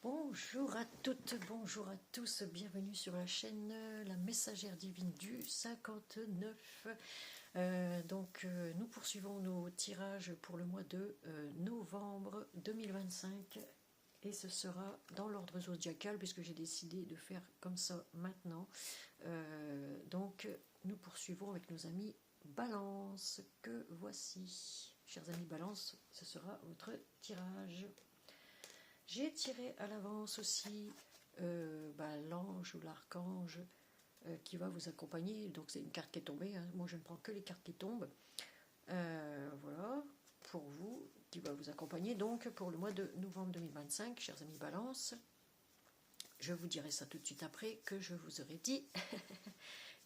Bonjour à toutes, bonjour à tous, bienvenue sur la chaîne La Messagère Divine du 59. Nous poursuivons nos tirages pour le mois de novembre 2025 et ce sera dans l'ordre zodiacal puisque j'ai décidé de faire comme ça maintenant. Nous poursuivons avec nos amis Balance que voici. Chers amis Balance, ce sera votre tirage. J'ai tiré à l'avance aussi l'ange ou l'archange qui va vous accompagner. Donc c'est une carte qui est tombée. Hein. Moi je ne prends que les cartes qui tombent. Voilà, pour vous, qui va vous accompagner. Donc pour le mois de novembre 2025, chers amis Balance, je vous dirai ça tout de suite après que je vous aurai dit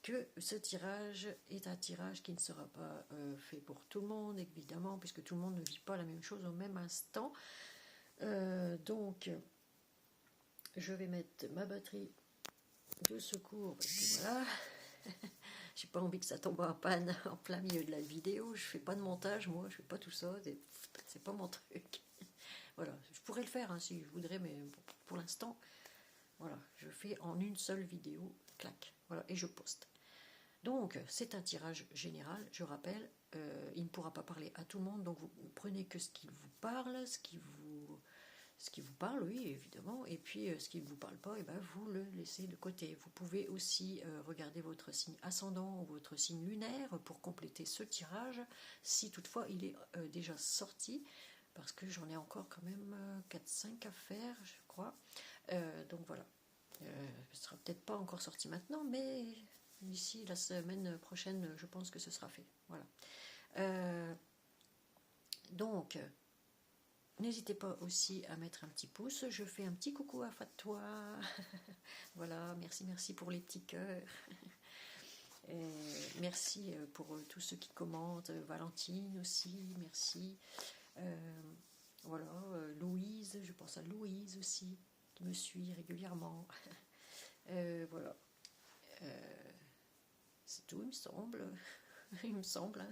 que ce tirage est un tirage qui ne sera pas fait pour tout le monde, évidemment, puisque tout le monde ne vit pas la même chose au même instant. Je vais mettre ma batterie de secours parce que voilà, j'ai pas envie que ça tombe en panne en plein milieu de la vidéo. Je fais pas de montage, moi, je fais pas tout ça, c'est pas mon truc. Voilà, je pourrais le faire hein, si je voudrais, mais pour l'instant, voilà, je fais en une seule vidéo, clac, voilà, et je poste. Donc, c'est un tirage général, je rappelle, il ne pourra pas parler à tout le monde, donc vous prenez que ce qui vous parle, ce qui vous parle, oui, évidemment, et puis ce qui ne vous parle pas, vous le laissez de côté. Vous pouvez aussi regarder votre signe ascendant ou votre signe lunaire pour compléter ce tirage, si toutefois il est déjà sorti, parce que j'en ai encore quand même 4-5 à faire, je crois. Donc voilà, ce ne sera peut-être pas encore sorti maintenant, mais d'ici la semaine prochaine, je pense que ce sera fait. Voilà. N'hésitez pas aussi à mettre un petit pouce. Je fais un petit coucou à Fatoi. Voilà, merci pour les petits cœurs. Et merci pour tous ceux qui commentent. Valentine aussi, merci. Voilà, Louise, je pense à Louise aussi, qui me suit régulièrement. Voilà. C'est tout, il me semble. Il me semble. Hein.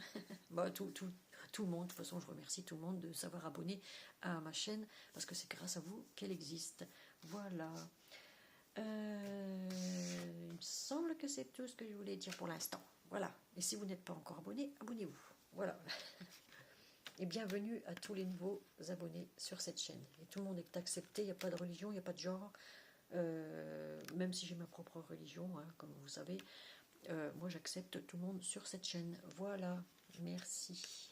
Tout le monde, de toute façon, je remercie tout le monde de s'avoir abonné à ma chaîne, parce que c'est grâce à vous qu'elle existe. Voilà. Il me semble que c'est tout ce que je voulais dire pour l'instant. Voilà. Et si vous n'êtes pas encore abonné, abonnez-vous. Voilà. Et bienvenue à tous les nouveaux abonnés sur cette chaîne. Et tout le monde est accepté, il n'y a pas de religion, il n'y a pas de genre. Même si j'ai ma propre religion, hein, comme vous savez. Moi j'accepte tout le monde sur cette chaîne. Voilà, merci.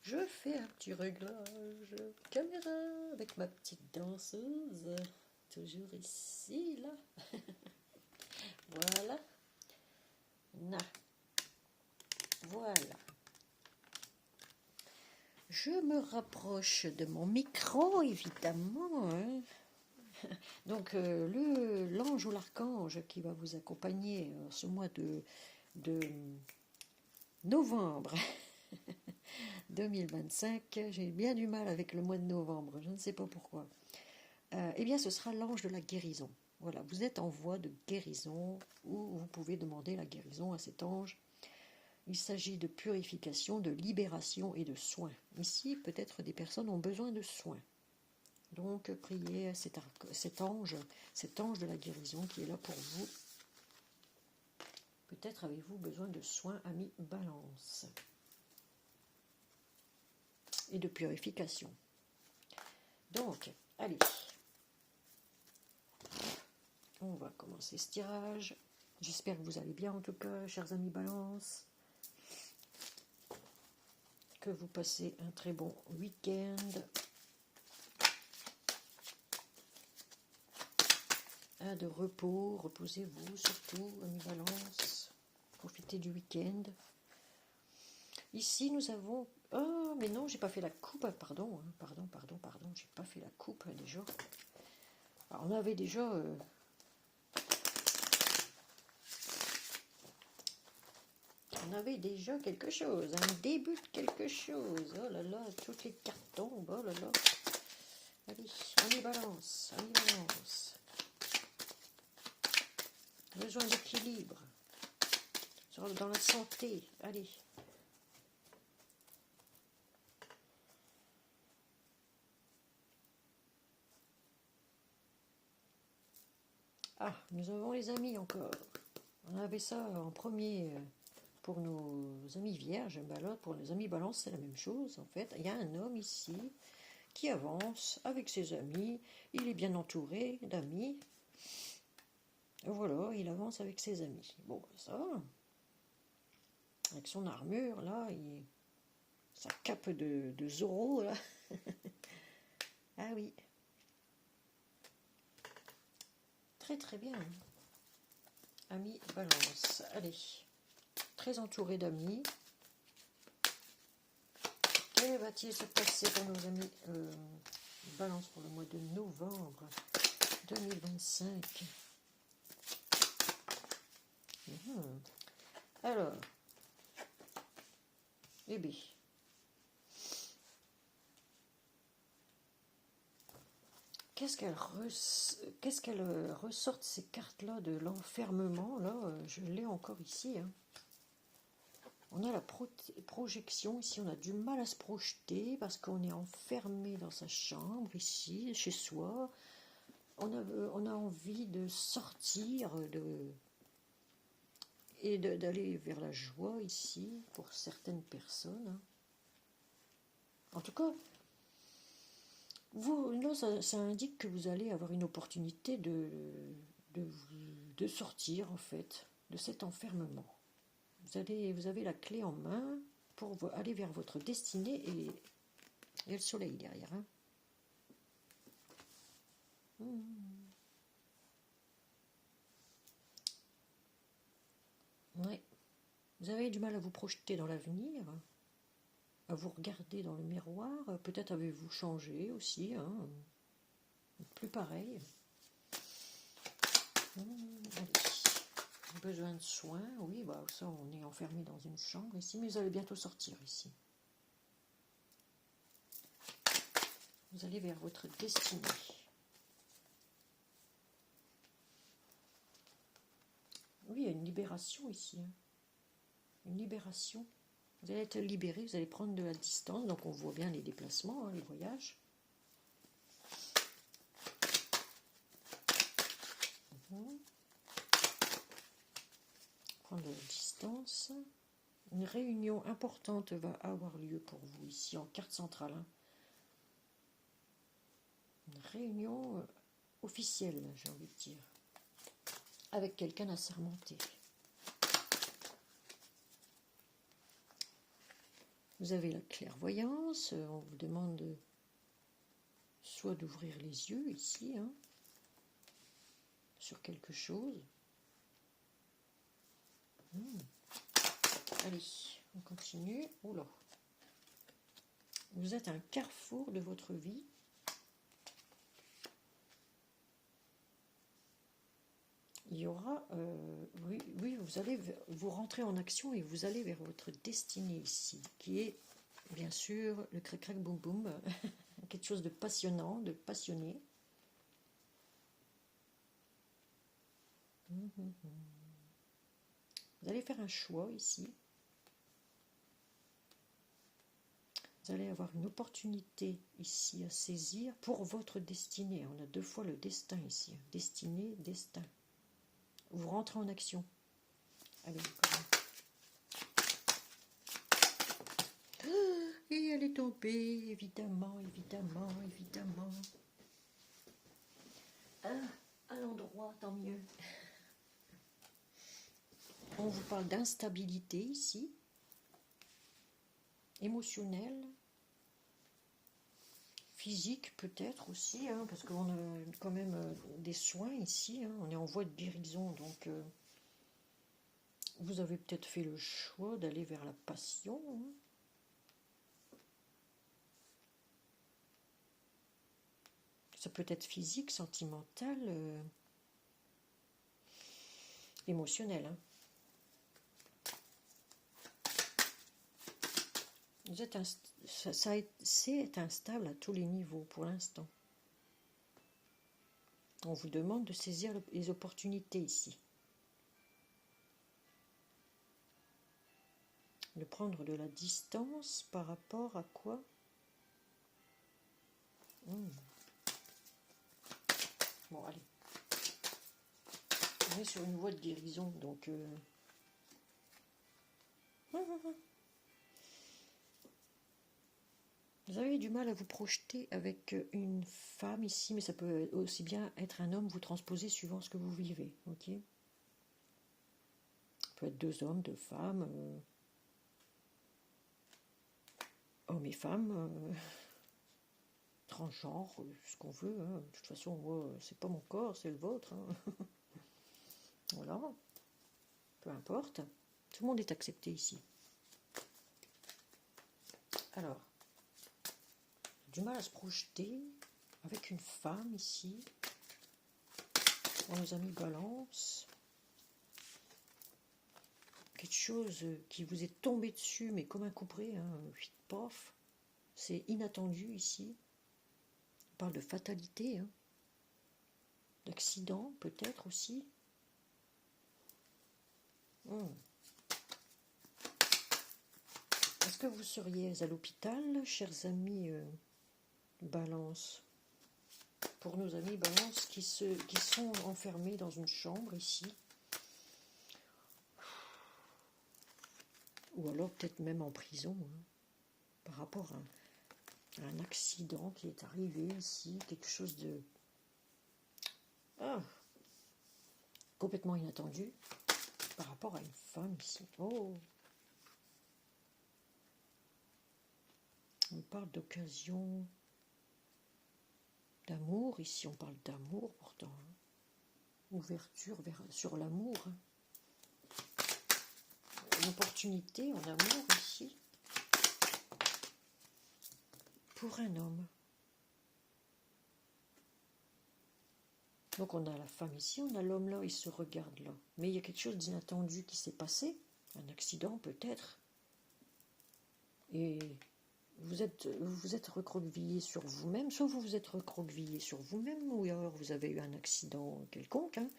Je fais un petit réglage caméra avec ma petite danseuse. Toujours ici, là. Voilà. Voilà. Je me rapproche de mon micro, évidemment. Hein. Donc, l'ange ou l'archange qui va vous accompagner en ce mois de novembre 2025, j'ai bien du mal avec le mois de novembre, je ne sais pas pourquoi. Eh bien, ce sera l'ange de la guérison. Voilà, vous êtes en voie de guérison, ou vous pouvez demander la guérison à cet ange. Il s'agit de purification, de libération et de soins. Ici, peut-être des personnes ont besoin de soins. Donc, priez cet ange de la guérison qui est là pour vous. Peut-être avez-vous besoin de soins, amis Balance. Et de purification. Donc, allez. On va commencer ce tirage. J'espère que vous allez bien en tout cas, chers amis Balance. Que vous passez un très bon week-end. De repos, reposez-vous surtout, amis Balance. Profitez du week-end. Ici, nous avons... Oh, mais non, j'ai pas fait la coupe. Pardon, j'ai pas fait la coupe déjà. Alors, on avait déjà... On avait déjà quelque chose, un début de quelque chose. Oh là là, toutes les cartes tombent. Oh là là. Allez, on y balance, Besoin d'équilibre. Dans la santé, allez. Ah, nous avons les amis encore. On avait ça en premier pour nos amis vierges. Ben là, pour nos amis balance, c'est la même chose en fait. Il y a un homme ici qui avance avec ses amis. Il est bien entouré d'amis. Voilà, il avance avec ses amis. Bon, ça va. Avec son armure, là, sa cape de Zorro, là. Ah oui. Très très bien. Amis balance. Allez. Très entouré d'amis. Que va-t-il se passer pour nos amis balance pour le mois de novembre 2025? Alors, eh bien, qu'est-ce qu'elle ressortent ces cartes-là de l'enfermement? Là, je l'ai encore ici. Hein. On a la projection, ici on a du mal à se projeter parce qu'on est enfermé dans sa chambre, ici, chez soi. On a envie de sortir et d'aller vers la joie ici, pour certaines personnes. Hein. En tout cas, là, ça indique que vous allez avoir une opportunité de sortir, en fait, de cet enfermement. Vous avez la clé en main pour aller vers votre destinée et il y a le soleil derrière. Hein. Ouais. Vous avez du mal à vous projeter dans l'avenir, à vous regarder dans le miroir. Peut-être avez-vous changé aussi. Hein. Plus pareil. Allez. Besoin de soins, oui, bah ça on est enfermé dans une chambre ici, mais vous allez bientôt sortir ici. Vous allez vers votre destinée. Oui, il y a une libération ici. Hein. Une libération. Vous allez être libéré, vous allez prendre de la distance, donc on voit bien les déplacements, hein, les voyages. Prendre de la distance. Une réunion importante va avoir lieu pour vous ici en carte centrale. Hein. Une réunion officielle, j'ai envie de dire, avec quelqu'un d'assermenté. Vous avez la clairvoyance, on vous demande soit d'ouvrir les yeux ici, hein, sur quelque chose. Allez, on continue. Oula. Vous êtes à un carrefour de votre vie. Il y aura, oui, vous rentrez en action et vous allez vers votre destinée ici, qui est bien sûr le crac-crac boum boum, quelque chose de passionnant, de passionné. Vous allez faire un choix ici. Vous allez avoir une opportunité ici à saisir pour votre destinée. On a deux fois le destin ici. Destinée, destin. Vous rentrez en action. Allez, et elle est tombée, évidemment, évidemment, évidemment. À l'endroit, tant mieux. On vous parle d'instabilité ici, émotionnelle, physique peut-être aussi, hein, parce qu'on a quand même des soins ici, hein, on est en voie de guérison, donc vous avez peut-être fait le choix d'aller vers la passion. Hein. Ça peut être physique, sentimental, émotionnel. Hein. Vous êtes c'est instable à tous les niveaux pour l'instant. On vous demande de saisir les opportunités ici. De prendre de la distance par rapport à quoi? Bon, allez. On est sur une voie de guérison, donc... Vous avez du mal à vous projeter avec une femme ici, mais ça peut aussi bien être un homme, vous transposez suivant ce que vous vivez, ok? Ça peut être 2 hommes, 2 femmes, hommes et femmes, transgenres, ce qu'on veut, hein. De toute façon, moi, c'est pas mon corps, c'est le vôtre, hein. Voilà, peu importe, tout le monde est accepté ici. Alors, du mal à se projeter avec une femme ici, pour nos amis Balance. Quelque chose qui vous est tombé dessus, mais comme un couperet, hein, pof, c'est inattendu ici. On parle de fatalité, hein, d'accident peut-être aussi. Est-ce que vous seriez à l'hôpital, chers amis Balance? Pour nos amis Balance qui sont enfermés dans une chambre ici. Ou alors peut-être même en prison, hein, par rapport à un accident qui est arrivé ici, quelque chose de complètement inattendu par rapport à une femme ici. Oh, on parle d'occasion d'amour ici, on parle d'amour pourtant, hein. Ouverture sur l'amour, hein. Une opportunité en amour ici pour un homme. Donc on a la femme ici, on a l'homme là, il se regarde là. Mais il y a quelque chose d'inattendu qui s'est passé, un accident peut-être. Et vous êtes recroquevillé sur vous-même, soit vous vous êtes recroquevillé sur vous-même, ou alors vous avez eu un accident quelconque, hein.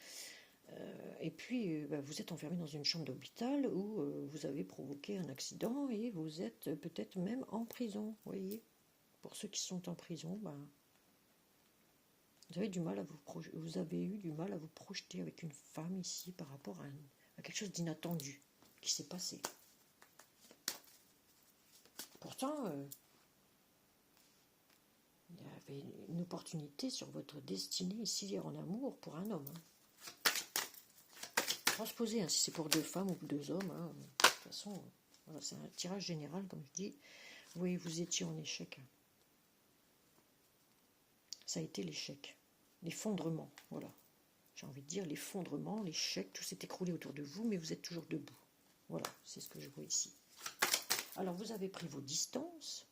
Et puis vous êtes enfermé dans une chambre d'hôpital où vous avez provoqué un accident et vous êtes peut-être même en prison, vous voyez. Pour ceux qui sont en prison, vous avez eu du mal à vous projeter avec une femme ici par rapport à quelque chose d'inattendu qui s'est passé. Pourtant, il y avait une opportunité sur votre destinée ici en amour pour un homme, hein. Transposer, hein, si c'est pour 2 femmes ou 2 hommes, hein. De toute façon, voilà, c'est un tirage général, comme je dis. Vous voyez, vous étiez en échec. Ça a été l'échec, l'effondrement, voilà. J'ai envie de dire l'effondrement, l'échec, tout s'est écroulé autour de vous, mais vous êtes toujours debout. Voilà, c'est ce que je vois ici. Alors, vous avez pris vos distances,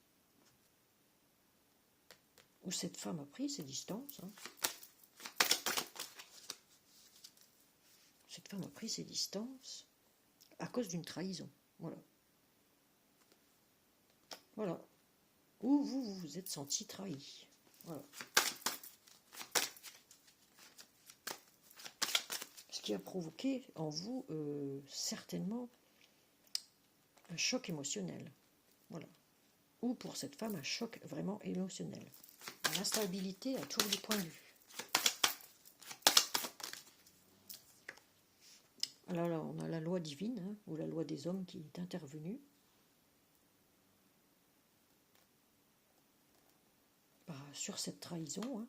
ou cette femme a pris ses distances, hein. Cette femme a pris ses distances à cause d'une trahison, voilà. Voilà. Ou vous vous êtes senti trahi, voilà. Ce qui a provoqué en vous certainement un choc émotionnel, voilà. Ou pour cette femme un choc vraiment émotionnel, l'instabilité à tous les points de vue. Alors là, on a la loi divine, hein, ou la loi des hommes qui est intervenue. Sur cette trahison, hein.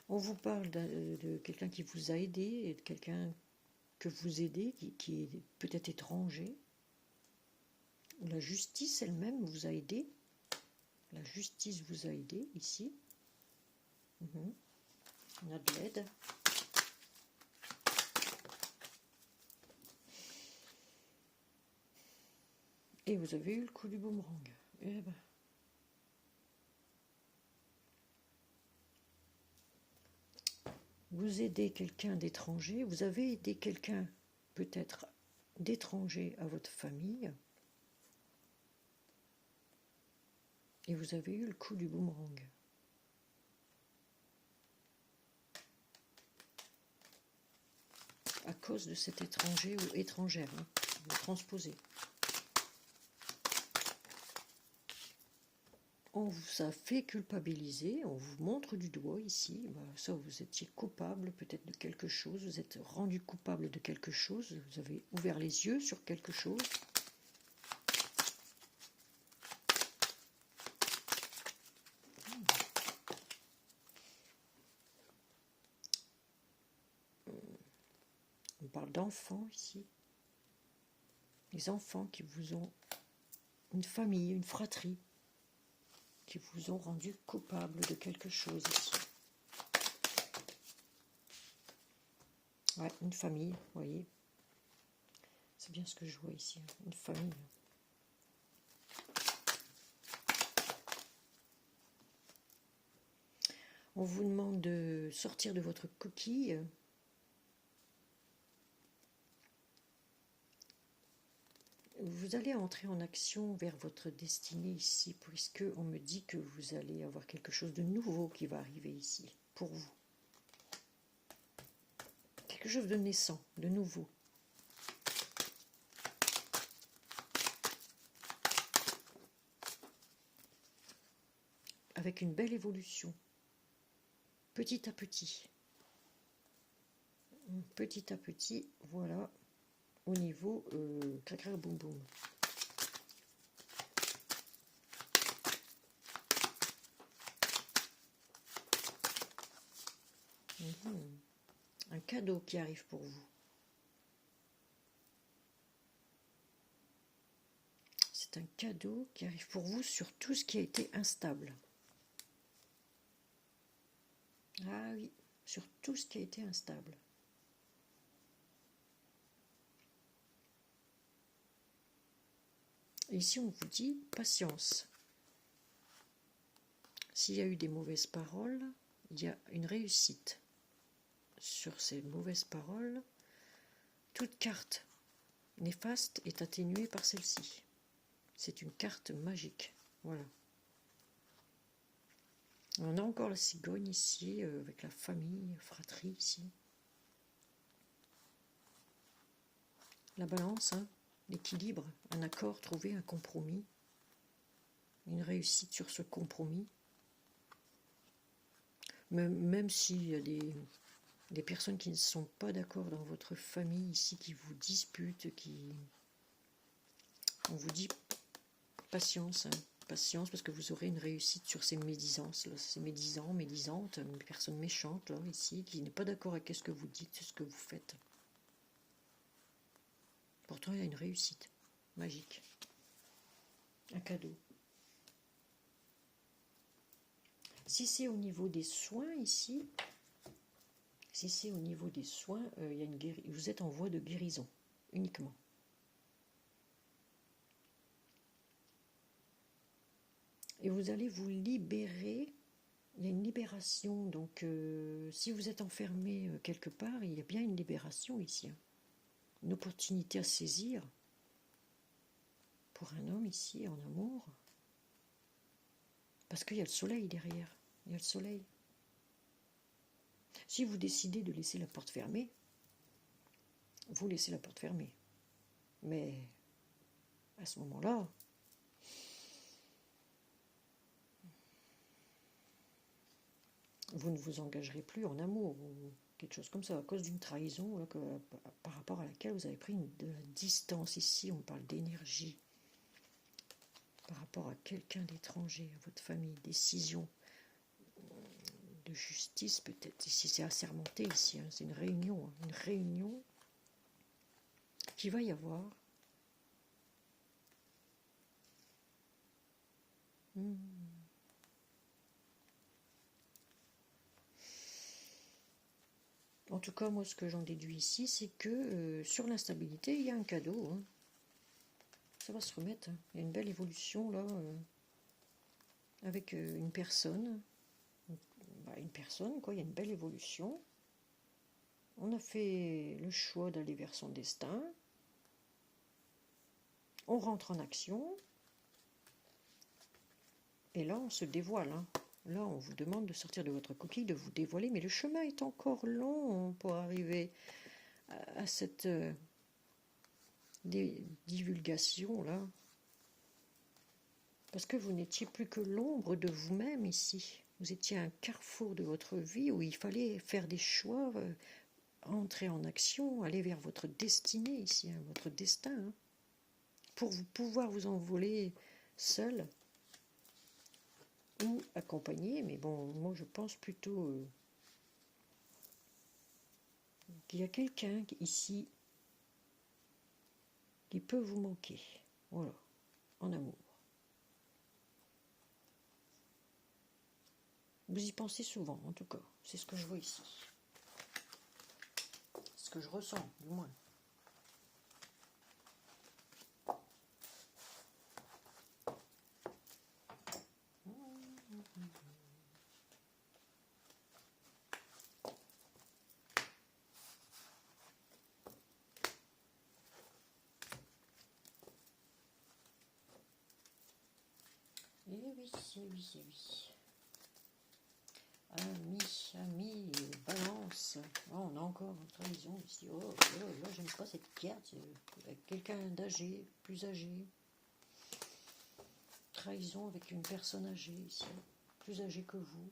On vous parle de quelqu'un qui vous a aidé, et de quelqu'un que vous aidez, qui est peut-être étranger. Ou la justice elle-même vous a aidé. La justice vous a aidé ici. On a de l'aide. Et vous avez eu le coup du boomerang. Eh ben. Vous aidez quelqu'un d'étranger, vous avez aidé quelqu'un peut-être d'étranger à votre famille, et vous avez eu le coup du boomerang. À cause de cet étranger ou étrangère, hein, vous transposez. On vous a fait culpabiliser, on vous montre du doigt ici, ça vous étiez coupable peut-être de quelque chose, vous êtes rendu coupable de quelque chose, vous avez ouvert les yeux sur quelque chose. On parle d'enfants ici, les enfants qui vous ont, une famille, une fratrie, qui vous ont rendu coupable de quelque chose ici. Ouais, une famille, vous voyez. C'est bien ce que je vois ici, une famille. On vous demande de sortir de votre coquille. Vous allez entrer en action vers votre destinée ici, puisque on me dit que vous allez avoir quelque chose de nouveau qui va arriver ici, pour vous. Quelque chose de naissant, de nouveau. Avec une belle évolution. Petit à petit. Petit à petit, voilà, au niveau crac boum boum. Un cadeau qui arrive pour vous. C'est un cadeau qui arrive pour vous sur tout ce qui a été instable. Ah oui, sur tout ce qui a été instable. Et ici, on vous dit patience. S'il y a eu des mauvaises paroles, il y a une réussite. Sur ces mauvaises paroles, toute carte néfaste est atténuée par celle-ci. C'est une carte magique. Voilà. On a encore la cigogne ici, avec la famille, fratrie ici. La balance, hein, l'équilibre, un accord trouvé, un compromis. Une réussite sur ce compromis. Même s'il y a des personnes qui ne sont pas d'accord dans votre famille ici, qui vous disputent, on vous dit patience, hein, patience, parce que vous aurez une réussite sur ces médisances, là, ces médisants, médisantes, une personne méchante là, ici, qui n'est pas d'accord avec ce que vous dites, ce que vous faites. Pourtant, il y a une réussite magique, un cadeau. Si c'est au niveau des soins ici, si c'est au niveau des soins, il y a vous êtes en voie de guérison, uniquement. Et vous allez vous libérer, il y a une libération, donc si vous êtes enfermé quelque part, il y a bien une libération ici. Hein. Une opportunité à saisir pour un homme ici, en amour. Parce qu'il y a le soleil derrière, il y a le soleil. Si vous décidez de laisser la porte fermée, vous laissez la porte fermée. Mais à ce moment-là, vous ne vous engagerez plus en amour ou quelque chose comme ça, à cause d'une trahison là, par rapport à laquelle vous avez pris de la distance. Ici, on parle d'énergie par rapport à quelqu'un d'étranger, à votre famille, décision de justice peut-être. Ici, c'est assermenté, ici, hein, c'est une réunion qu'il va y avoir. En tout cas, moi, ce que j'en déduis ici, c'est que sur l'instabilité, il y a un cadeau. Hein. Ça va se remettre. Hein. Il y a une belle évolution, là, avec une personne. Une personne, quoi. Il y a une belle évolution. On a fait le choix d'aller vers son destin. On rentre en action. Et là, on se dévoile. Hein. Là, on vous demande de sortir de votre coquille, de vous dévoiler. Mais le chemin est encore long pour arriver à cette divulgation, là. Parce que vous n'étiez plus que l'ombre de vous-même ici. Vous étiez à un carrefour de votre vie où il fallait faire des choix, entrer en action, aller vers votre destinée ici, hein, votre destin, hein, pour pouvoir vous envoler seul ou accompagné. Mais bon, moi je pense plutôt qu'il y a quelqu'un ici qui peut vous manquer. Voilà, en amour. Vous y pensez souvent, en tout cas. C'est ce que je vois ici. Ce que je ressens, du moins. Eh oui, eh oui, eh oui. Ami, balance. Oh, on a encore une trahison ici. Oh, là, j'aime pas cette carte. Quelqu'un d'âgé, plus âgé. Trahison avec une personne âgée ici, plus âgée que vous.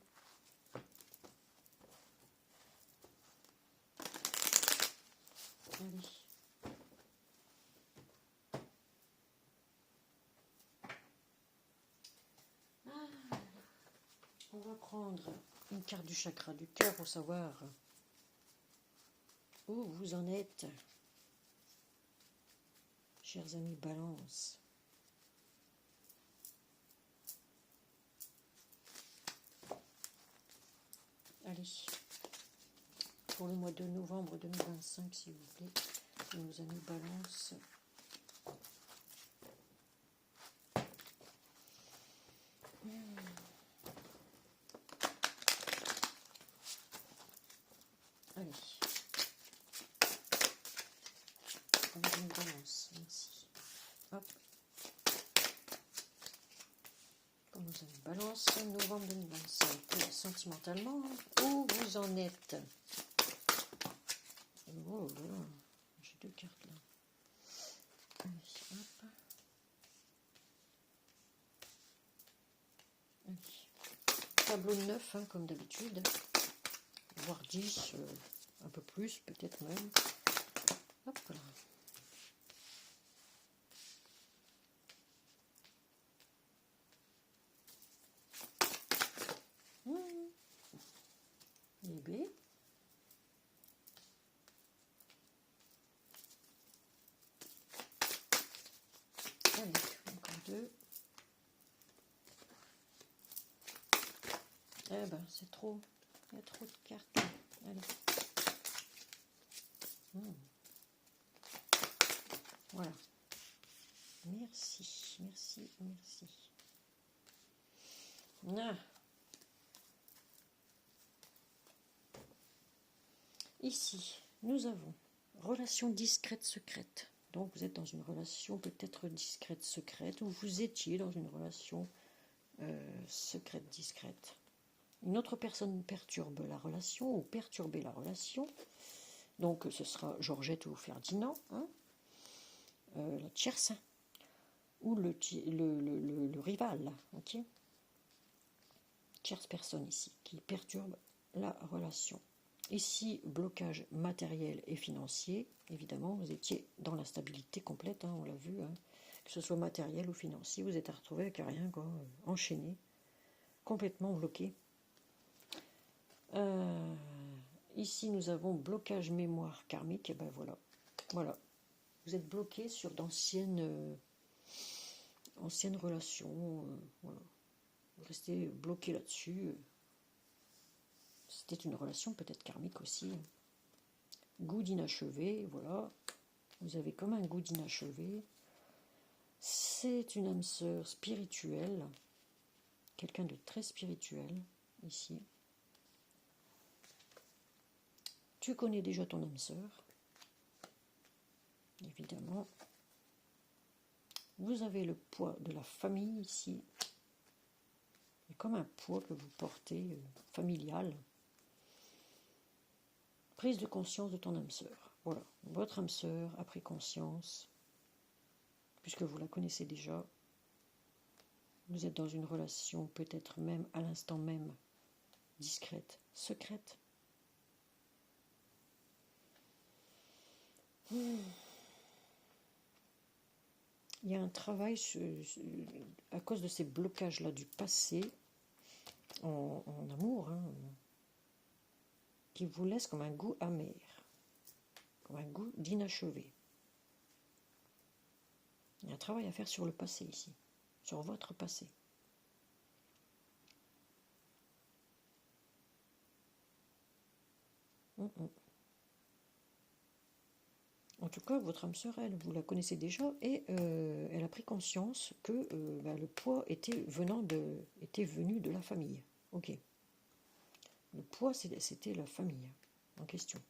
Allez. On va prendre une carte du chakra du cœur pour savoir où vous en êtes, chers amis Balance. Allez, pour le mois de novembre 2025, s'il vous plaît, nos amis Balance. Allez. Nos amis Balance, merci. Hop. Pour nos amis Balance, novembre 2025, sentimentalement, où vous en êtes? Oh là, j'ai deux cartes là. Allez, hop. Allez. Tableau de 9, hein, comme d'habitude. Voire 10, un peu plus, peut-être même. Hop là. Les B. Allez, encore deux. Eh ben, c'est trop. Il y a trop de cartes. Allez. Voilà. Merci, merci, merci. Ah. Ici, nous avons relation discrète secrète. Donc vous êtes dans une relation peut-être discrète secrète, ou vous étiez dans une relation secrète discrète. Une autre personne perturbe la relation ou perturber la relation. Donc ce sera Georgette ou Ferdinand, hein, la tierce, ou le rival, ok. Tierce personne ici qui perturbe la relation. Ici, blocage matériel et financier. Évidemment, vous étiez dans la stabilité complète, hein, on l'a vu, hein, que ce soit matériel ou financier, vous êtes retrouvé avec rien, quoi, enchaîné, complètement bloqué. Ici, nous avons blocage mémoire karmique. Et ben voilà, voilà. Vous êtes bloqué sur d'anciennes anciennes relations. Voilà. Vous restez bloqué là-dessus. C'était une relation peut-être karmique aussi. Goût d'inachevé, voilà. Vous avez comme un goût d'inachevé. C'est une âme sœur spirituelle. Quelqu'un de très spirituel, ici. Tu connais déjà ton âme sœur. Évidemment. Vous avez le poids de la famille ici. Il y a comme un poids que vous portez, familial. Prise de conscience de ton âme sœur. Voilà, votre âme sœur a pris conscience, puisque vous la connaissez déjà. Vous êtes dans une relation peut-être même à l'instant même discrète, secrète. Il y a un travail à cause de ces blocages-là du passé, en amour, hein, qui vous laisse comme un goût amer, comme un goût d'inachevé. Il y a un travail à faire sur le passé ici, sur votre passé. En tout cas, votre âme sœur, elle, vous la connaissez déjà et elle a pris conscience que le poids était venu de la famille. Ok. Le poids, c'était la famille en question.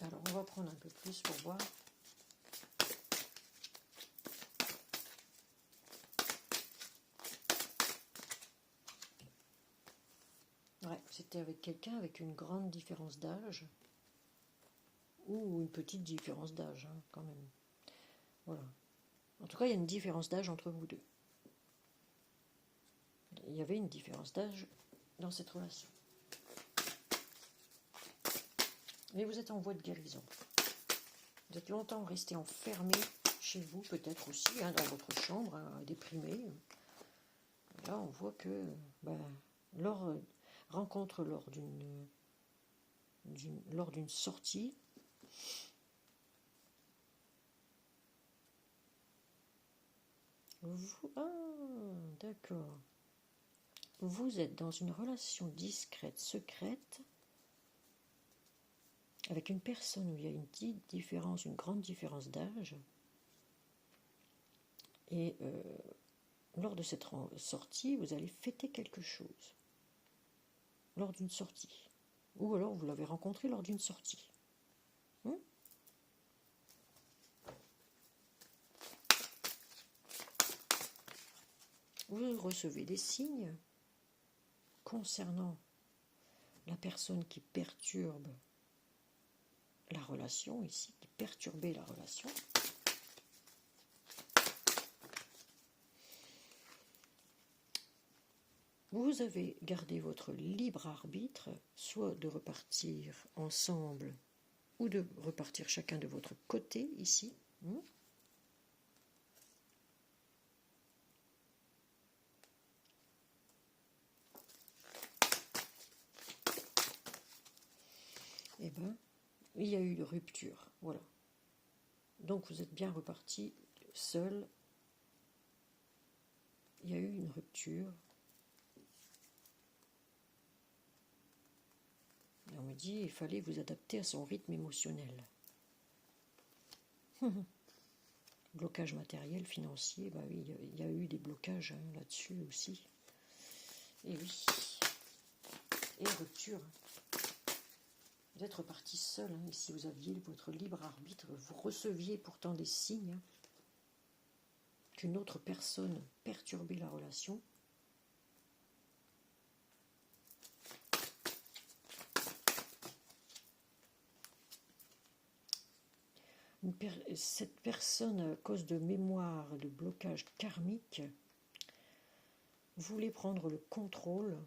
Alors, on va prendre un peu plus pour voir. Ouais, c'était avec quelqu'un avec une grande différence d'âge. Ou une petite différence d'âge, hein, quand même. Voilà. En tout cas, il y a une différence d'âge entre vous deux. Il y avait une différence d'âge dans cette relation. Mais vous êtes en voie de guérison. Vous êtes longtemps resté enfermé chez vous, peut-être aussi, hein, dans votre chambre, hein, déprimé. Et là, on voit que rencontre lors d'une sortie, d'accord. Vous êtes dans une relation discrète, secrète, avec une personne où il y a une petite différence, une grande différence d'âge. Et lors de cette sortie, vous allez fêter quelque chose. Lors d'une sortie. Ou alors vous l'avez rencontré lors d'une sortie. Vous recevez des signes concernant la personne qui perturbe la relation, ici, qui perturbait la relation. Vous avez gardé votre libre arbitre, soit de repartir ensemble, ou de repartir chacun de votre côté, ici. Eh bien, il y a eu une rupture, voilà. Donc vous êtes bien reparti seul. Il y a eu une rupture. Et on me dit il fallait vous adapter à son rythme émotionnel. Blocage matériel, financier, bah oui, il y a eu des blocages hein, là-dessus aussi. Et oui. Et rupture. Vous êtes reparti seul, hein, et si vous aviez votre libre arbitre, vous receviez pourtant des signes hein, qu'une autre personne perturbait la relation. Cette personne, à cause de mémoire, de blocage karmique, voulait prendre le contrôle,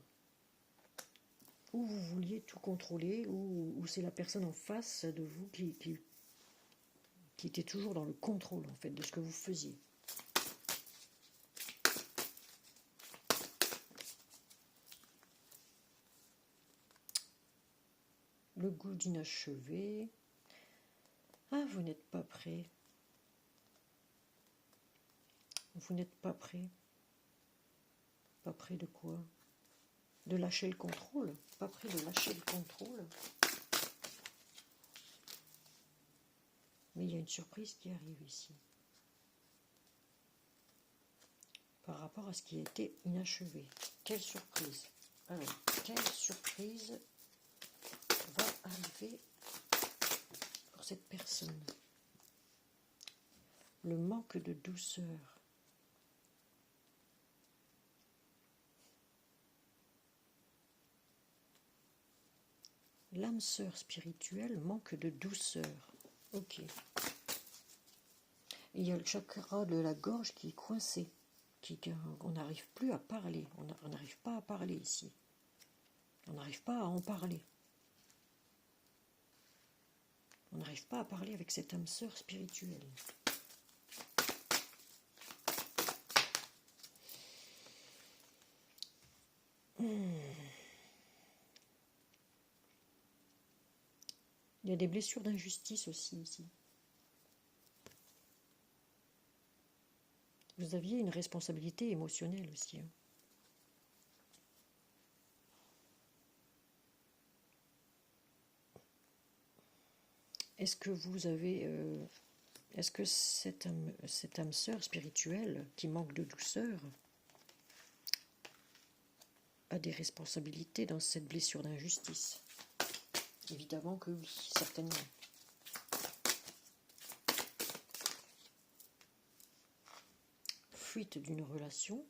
ou vous vouliez tout contrôler, ou c'est la personne en face de vous qui était toujours dans le contrôle en fait de ce que vous faisiez. Le goût d'inachevé. Ah, vous n'êtes pas prêt. Vous n'êtes pas prêt. Pas prêt de quoi? De lâcher le contrôle. Pas prêt de lâcher le contrôle. Mais il y a une surprise qui arrive ici. Par rapport à ce qui a été inachevé. Quelle surprise? Alors, quelle surprise va arriver pour cette personne? Le manque de douceur. l'âme sœur spirituelle manque de douceur. Ok. Et il y a le chakra de la gorge qui est coincé. On n'arrive plus à parler. On n'arrive pas à parler ici. On n'arrive pas à en parler. On n'arrive pas à parler avec cette âme sœur spirituelle. Il y a des blessures d'injustice aussi ici. Vous aviez une responsabilité émotionnelle aussi. Hein. Est-ce que vous avez... est-ce que cette âme sœur spirituelle qui manque de douceur a des responsabilités dans cette blessure d'injustice? Évidemment que oui, certainement. Fuite d'une relation.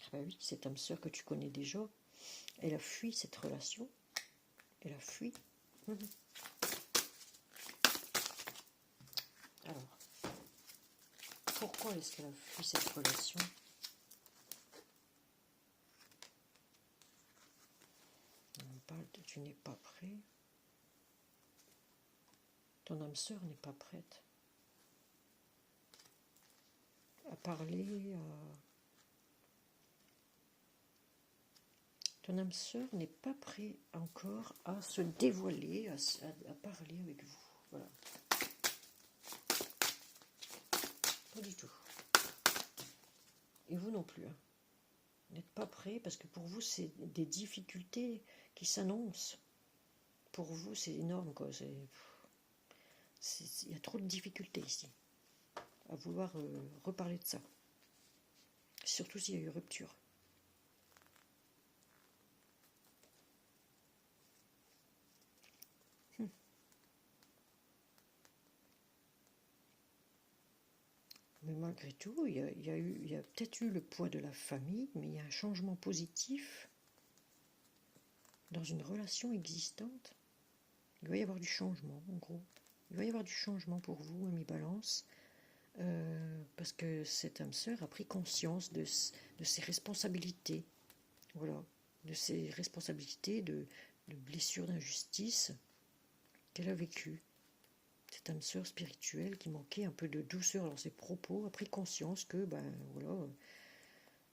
Ah ben oui, cette âme sœur que tu connais déjà, elle a fui cette relation. Elle a fui. Alors, pourquoi est-ce qu'elle a fui cette relation? On parle de tu n'es pas prêt. Ton âme sœur n'est pas prête à parler, ton âme sœur n'est pas prêt encore à se dévoiler, à parler avec vous. Voilà. Pas du tout. Et vous non plus. Hein. Vous n'êtes pas prêt parce que pour vous, c'est des difficultés qui s'annoncent. Pour vous, c'est énorme, quoi. Il y a trop de difficultés ici. À vouloir reparler de ça. Surtout s'il y a eu rupture. Mais malgré tout, il y a peut-être eu le poids de la famille, mais il y a un changement positif dans une relation existante. Il va y avoir du changement, en gros. Il va y avoir du changement pour vous, ami Balance, parce que cette âme sœur a pris conscience de ses responsabilités. Voilà, de ses responsabilités de blessures d'injustice qu'elle a vécues. Cette âme sœur spirituelle qui manquait un peu de douceur dans ses propos a pris conscience que, voilà,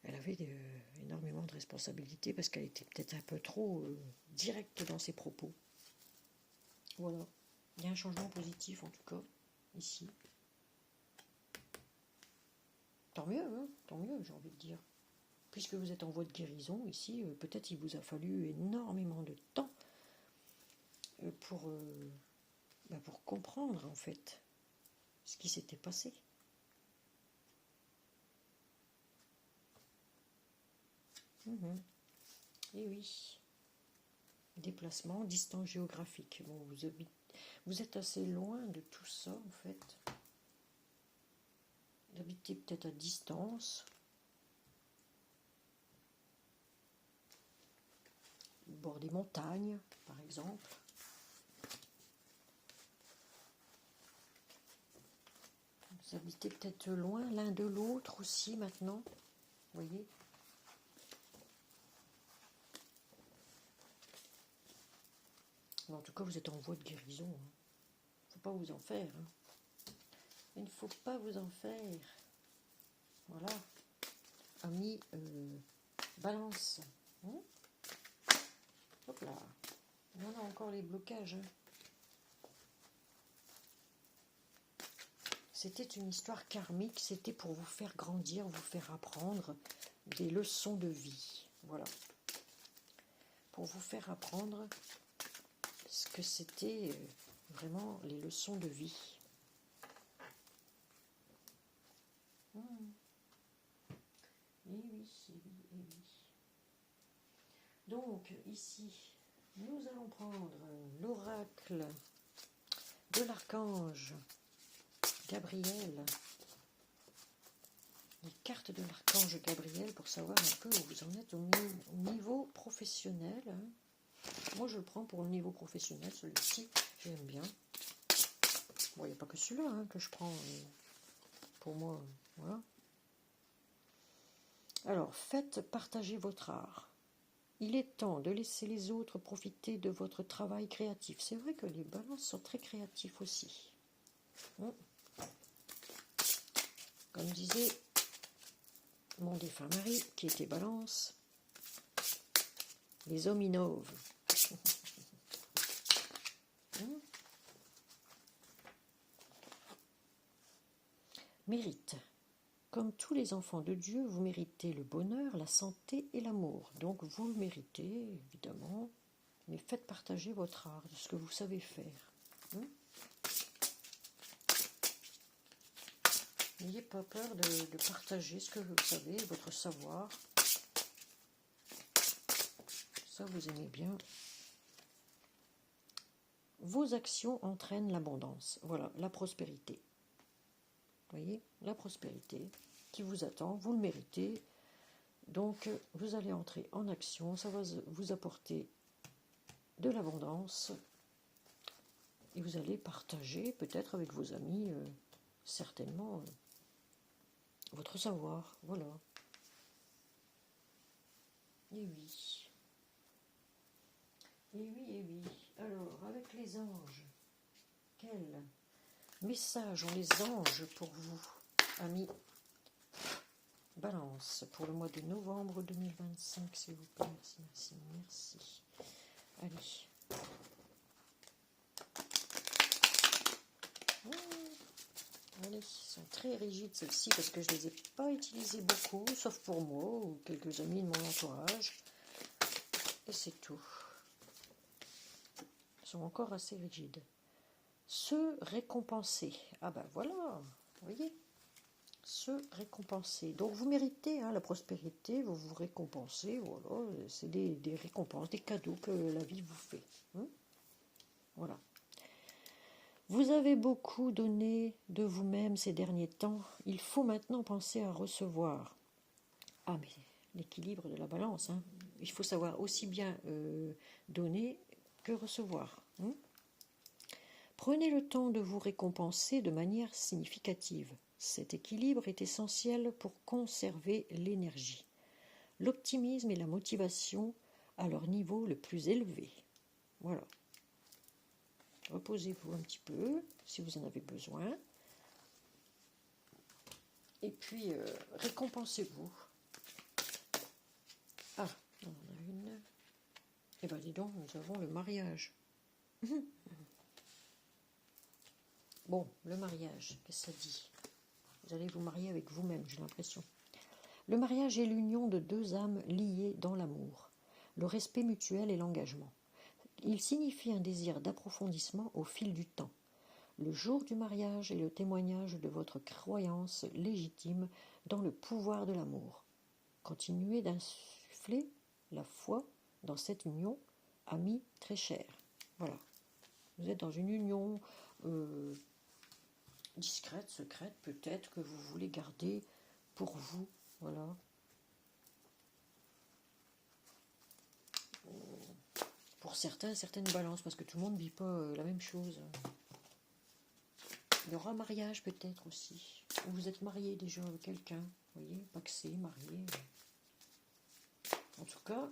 elle avait énormément de responsabilités parce qu'elle était peut-être un peu trop directe dans ses propos. Voilà, il y a un changement positif en tout cas, ici. Tant mieux, hein, tant mieux, j'ai envie de dire. Puisque vous êtes en voie de guérison ici, peut-être il vous a fallu énormément de temps pour comprendre en fait ce qui s'était passé. Et oui, déplacement, distance géographique. Bon, vous êtes assez loin de tout ça en fait. Vous habitez peut-être à distance. Au bord des montagnes, par exemple. Vous habitez peut-être loin l'un de l'autre aussi maintenant. Vous voyez ? Mais en tout cas, vous êtes en voie de guérison. Il ne faut pas vous en faire. Hein. Il ne faut pas vous en faire. Voilà. Ami Balance. Hop là. On a encore les blocages. Hein. C'était une histoire karmique. C'était pour vous faire grandir, vous faire apprendre des leçons de vie. Voilà. Pour vous faire apprendre ce que c'était vraiment les leçons de vie. Et oui, et oui, et oui. Donc, ici, nous allons prendre l'oracle de l'archange Gabriel. les cartes de l'archange Gabriel pour savoir un peu où vous en êtes au niveau professionnel. Hein. Moi, je le prends pour le niveau professionnel, celui-ci, j'aime bien. Bon, il n'y a pas que celui-là hein, que je prends pour moi. Voilà. Alors, faites partager votre art. Il est temps de laisser les autres profiter de votre travail créatif. C'est vrai que les balances sont très créatifs aussi. Comme disait mon défunt mari, qui était balance, les hommes innovent. Mérite. Comme tous les enfants de Dieu, vous méritez le bonheur, la santé et l'amour. Donc vous le méritez, évidemment, mais faites partager votre art, de ce que vous savez faire. N'ayez pas peur de partager ce que vous savez, votre savoir. Ça, vous aimez bien. Vos actions entraînent l'abondance. Voilà, la prospérité. Vous voyez, la prospérité qui vous attend, vous le méritez. Donc, vous allez entrer en action, ça va vous apporter de l'abondance. Et vous allez partager, peut-être avec vos amis, certainement, votre savoir. Voilà. Et oui. Et oui, et oui. Alors, avec les anges, quel message ont les anges pour vous, amis Balance, pour le mois de novembre 2025, s'il vous plaît. Merci, merci, merci. Allez. Allez, ils sont très rigides celles-ci parce que je ne les ai pas utilisées beaucoup, sauf pour moi ou quelques amis de mon entourage. Et c'est tout. Ils sont encore assez rigides. Se récompenser. Ah ben voilà, vous voyez, se récompenser. Donc vous méritez la prospérité, vous vous récompensez, voilà, c'est des récompenses, des cadeaux que la vie vous fait. Voilà. Vous avez beaucoup donné de vous-même ces derniers temps, il faut maintenant penser à recevoir. Ah mais l'équilibre de la balance, il faut savoir aussi bien donner que recevoir. Prenez le temps de vous récompenser de manière significative. Cet équilibre est essentiel pour conserver l'énergie, l'optimisme et la motivation à leur niveau le plus élevé. Voilà. Reposez-vous un petit peu, si vous en avez besoin. Et puis, récompensez-vous. Ah, on en a une. Eh bien, dis donc, nous avons le mariage. Bon, le mariage, qu'est-ce que ça dit? Vous allez vous marier avec vous-même, j'ai l'impression. Le mariage est l'union de deux âmes liées dans l'amour, le respect mutuel et l'engagement. Il signifie un désir d'approfondissement au fil du temps. Le jour du mariage est le témoignage de votre croyance légitime dans le pouvoir de l'amour. Continuez d'insuffler la foi dans cette union, amis très chers. Voilà. Vous êtes dans une union discrète, secrète, peut-être que vous voulez garder pour vous. Voilà. Pour certains, certaines balances, parce que tout le monde ne vit pas la même chose. Il y aura mariage peut-être aussi. Vous êtes marié déjà avec quelqu'un, vous voyez, paxé, marié. En tout cas,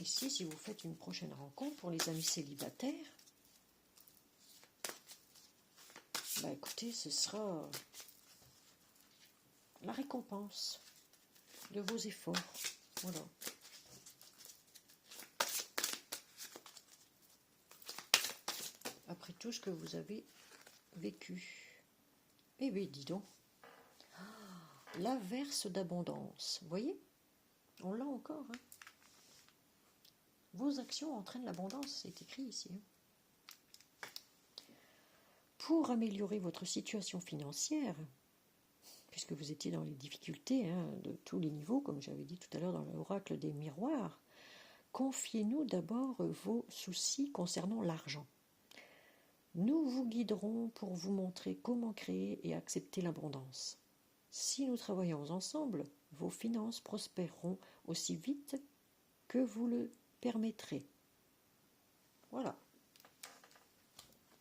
ici, si vous faites une prochaine rencontre pour les amis célibataires, bah écoutez, ce sera la récompense de vos efforts. Voilà. Après tout ce que vous avez vécu. Eh bien, dis donc. L'averse d'abondance. Vous voyez? On l'a encore. Vos actions entraînent l'abondance. C'est écrit ici. Pour améliorer votre situation financière, puisque vous étiez dans les difficultés de tous les niveaux, comme j'avais dit tout à l'heure dans l'oracle des miroirs, confiez-nous d'abord vos soucis concernant l'argent. Nous vous guiderons pour vous montrer comment créer et accepter l'abondance. Si nous travaillons ensemble, vos finances prospéreront aussi vite que vous le permettrez. Voilà.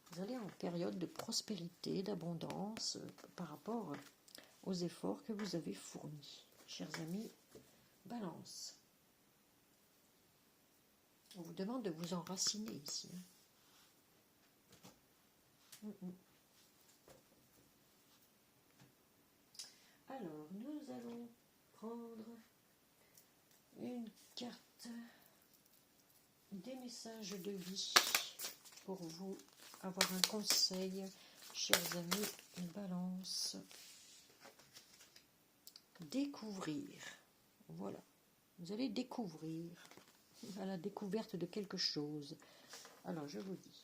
Vous allez en période de prospérité, d'abondance par rapport aux efforts que vous avez fournis. Chers amis, Balance. On vous demande de vous enraciner ici. Alors, nous allons prendre une carte des messages de vie pour vous avoir un conseil, chers amis Balance. Découvrir. Voilà. Vous allez découvrir à la découverte de quelque chose. Alors, je vous dis.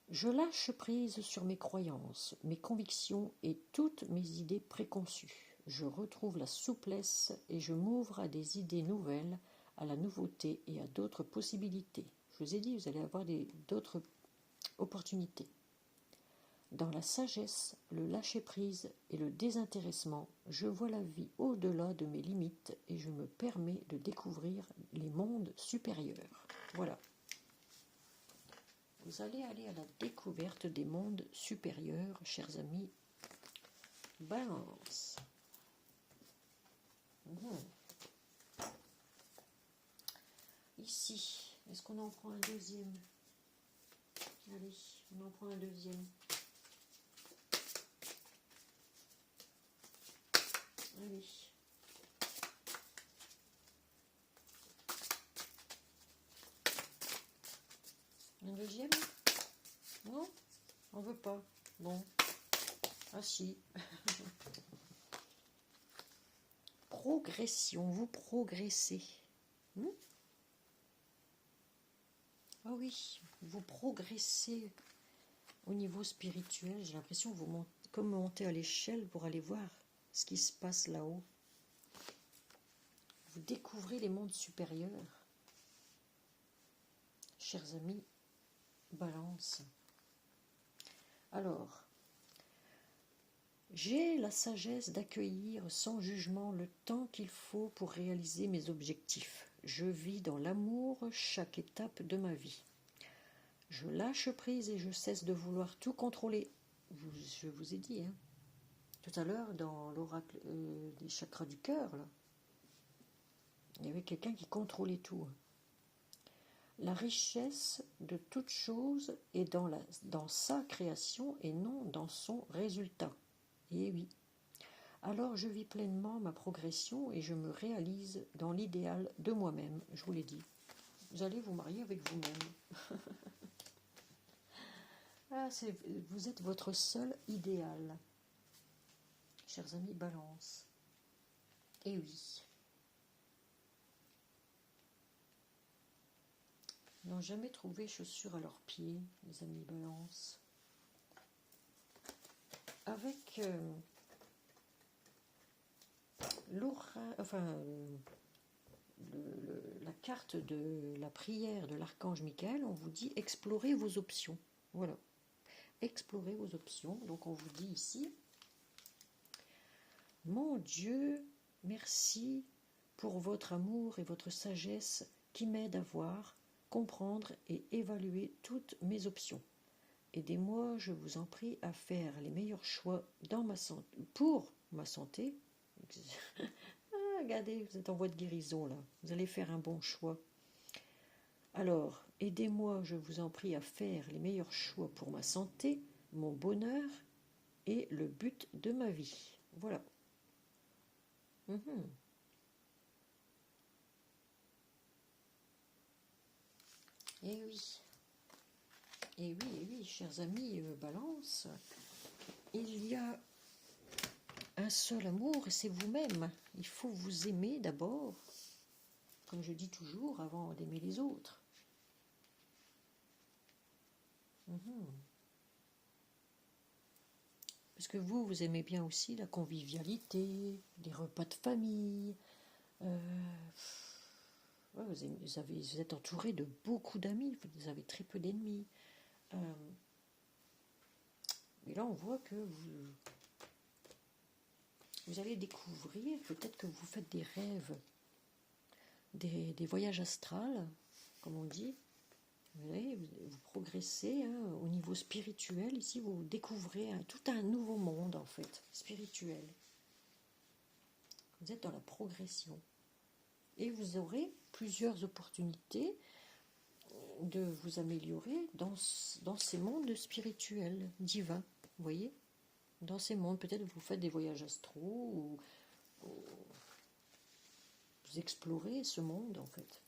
Je lâche prise sur mes croyances, mes convictions et toutes mes idées préconçues. Je retrouve la souplesse et je m'ouvre à des idées nouvelles, à la nouveauté et à d'autres possibilités. Je vous ai dit, vous allez avoir d'autres opportunités. Dans la sagesse, le lâcher-prise et le désintéressement, je vois la vie au-delà de mes limites et je me permets de découvrir les mondes supérieurs. Voilà. Vous allez aller à la découverte des mondes supérieurs, chers amis. Balance. Ici, est-ce qu'on en prend un deuxième? Allez, on en prend un deuxième. Allez. Un deuxième? Non? On veut pas. Bon. Ah si. Progression, vous progressez. Ah oui, vous progressez au niveau spirituel. J'ai l'impression que vous montez, comme monter à l'échelle pour aller voir ce qui se passe là-haut. Vous découvrez les mondes supérieurs. Chers amis, Balance. Alors, j'ai la sagesse d'accueillir sans jugement le temps qu'il faut pour réaliser mes objectifs. Je vis dans l'amour chaque étape de ma vie. Je lâche prise et je cesse de vouloir tout contrôler. Je vous ai dit, tout à l'heure, dans l'oracle des chakras du cœur, là, il y avait quelqu'un qui contrôlait tout. La richesse de toute chose est dans sa création et non dans son résultat. Et oui. Alors je vis pleinement ma progression et je me réalise dans l'idéal de moi-même. Je vous l'ai dit. Vous allez vous marier avec vous-même. Vous êtes votre seul idéal. Chers amis, Balance. Et oui. Ils n'ont jamais trouvé chaussures à leurs pieds, les amis Balance. Avec la carte de la prière de l'archange Michael, on vous dit explorez vos options. Voilà. Explorez vos options. Donc on vous dit ici, mon Dieu, merci pour votre amour et votre sagesse qui m'aident à voir, comprendre et évaluer toutes mes options. Aidez-moi, je vous en prie, à faire les meilleurs choix pour ma santé. Regardez, vous êtes en voie de guérison là. Vous allez faire un bon choix. Alors, aidez-moi, je vous en prie, à faire les meilleurs choix pour ma santé, mon bonheur et le but de ma vie. Voilà. Et oui. Et oui, chers amis Balance, il y a un seul amour et c'est vous-même. Il faut vous aimer d'abord, comme je dis toujours, avant d'aimer les autres. Parce que vous aimez bien aussi la convivialité, les repas de famille. Vous êtes entouré de beaucoup d'amis, vous avez très peu d'ennemis. Mais là, on voit que vous allez découvrir, peut-être que vous faites des rêves, des voyages astrales, comme on dit. Vous voyez, vous progressez hein, au niveau spirituel. Ici, vous découvrez tout un nouveau monde, en fait, spirituel. Vous êtes dans la progression. Et vous aurez plusieurs opportunités de vous améliorer dans ces mondes spirituels, divins. Vous voyez, dans ces mondes, peut-être vous faites des voyages astraux ou vous explorez ce monde, en fait.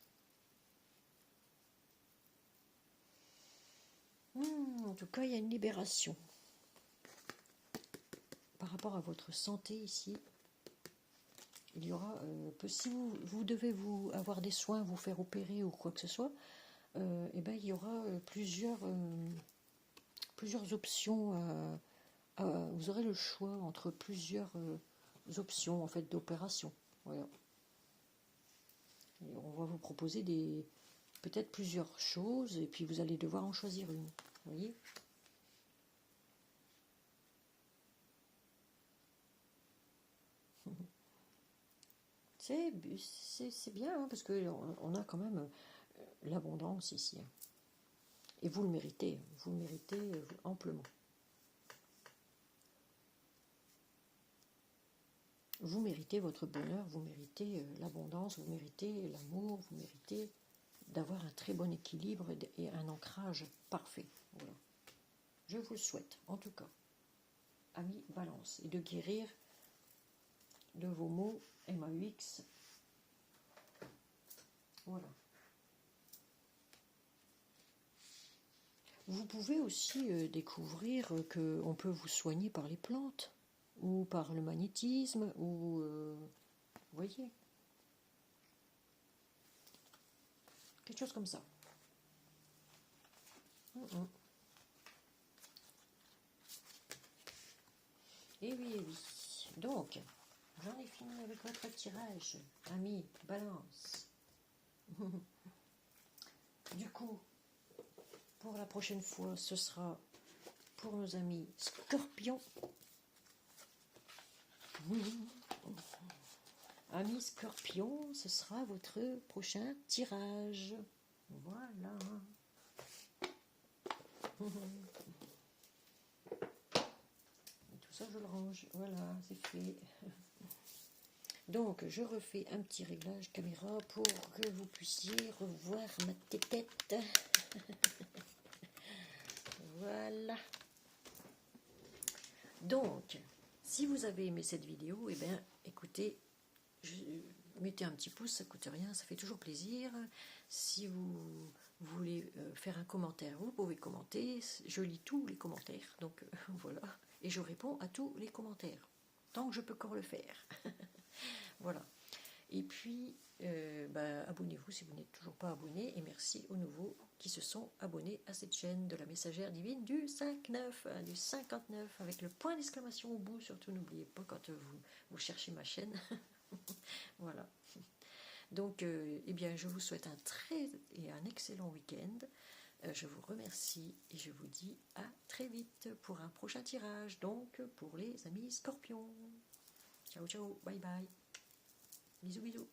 En tout cas, il y a une libération. Par rapport à votre santé ici, il y aura, si vous devez avoir des soins, vous faire opérer ou quoi que ce soit, eh ben, il y aura plusieurs options. Vous aurez le choix entre plusieurs options en fait d'opération. Voilà. Et on va vous proposer peut-être plusieurs choses et puis vous allez devoir en choisir une. Vous voyez ? C'est bien, hein, parce qu'on a quand même l'abondance ici. Hein. Et vous le méritez amplement. Vous méritez votre bonheur, vous méritez l'abondance, vous méritez l'amour, vous méritez d'avoir un très bon équilibre et un ancrage parfait. Voilà. Je vous le souhaite, en tout cas, amis Balance, et de guérir de vos maux MAUX. Voilà. Vous pouvez aussi découvrir qu'on peut vous soigner par les plantes, ou par le magnétisme, ou... vous voyez ? Quelque chose comme ça. Et oui, donc, j'en ai fini avec votre tirage, amis Balance. Du coup, pour la prochaine fois, ce sera pour nos amis Scorpions. Amis Scorpions, ce sera votre prochain tirage. Voilà. Tout ça, je le range. Voilà, c'est fait. Donc, je refais un petit réglage caméra pour que vous puissiez revoir ma tête. Voilà. Donc, si vous avez aimé cette vidéo, eh bien, écoutez, mettez un petit pouce, ça ne coûte rien, ça fait toujours plaisir. Si vous voulez faire un commentaire, vous pouvez commenter. Je lis tous les commentaires, donc voilà. Et je réponds à tous les commentaires, tant que je peux encore le faire. Voilà. Et puis, abonnez-vous si vous n'êtes toujours pas abonné. Et merci aux nouveaux qui se sont abonnés à cette chaîne de la messagère divine du 5-9, du 59, avec le point d'exclamation au bout. Surtout, n'oubliez pas quand vous cherchez ma chaîne. Voilà. Donc, je vous souhaite un excellent week-end. Je vous remercie et je vous dis à très vite pour un prochain tirage. Donc, pour les amis Scorpions. Ciao, ciao, bye bye. Bisous, bisous.